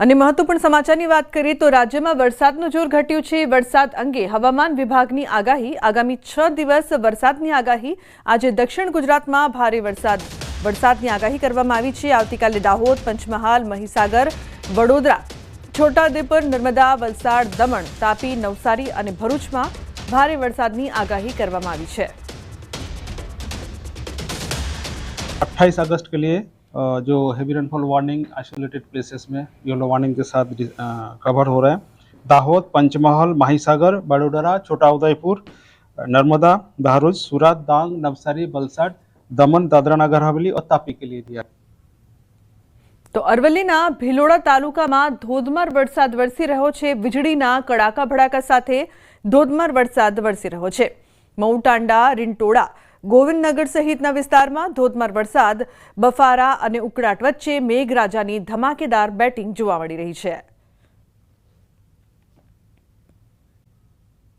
અને મહત્વપૂર્ણ સમાચારની વાત કરીએ તો રાજ્યમાં વરસાદનું જોર ઘટ્યું છે। વરસાદ અંગે હવામાન વિભાગની આગાહી। આગામી 6 દિવસ વરસાદની આગાહી। આજે દક્ષિણ ગુજરાતમાં ભારે વરસાદની આગાહી કરવામાં આવી છે। આવતીકાલે દાહોદ, પંચમહાલ, મહીસાગર, વડોદરા, છોટાઉદેપુર, નર્મદા, વલસાડ, દમણ, તાપી, નવસારી અને ભરૂચમાં ભારે વરસાદની આગાહી કરવામાં આવી છે। 28 अगस्त के लिए जो heavy rainfall warning isolated places में येलो वार्निंग के साथ कवर हो रहा है। दाहोद, पंचमहल, महिसागर, बड़ोदरा, छोटाउदेपुर, नर्मदा, भरूच, सूरत, डांग, नवसारी, वलसाड, दमन, दादरा नगर हवेली और तापी के लिए दिया। तो अरवलीना भीलोड़ा तालुकामां धोधमार वरसाद वरसी रह्यो छे। वीजळीना कड़ाका भड़ाका साथे धोधमार वरसाद वरसी रह्यो छे। मऊटांडा, रिंटोड़ा, गोविंदनगर सहितना विस्तारमां धोधमार वरसाद, बफारा अने उकळाट वच्चे मेघराजानी धमाकेदार बेटिंग जोवा मळी रही छे।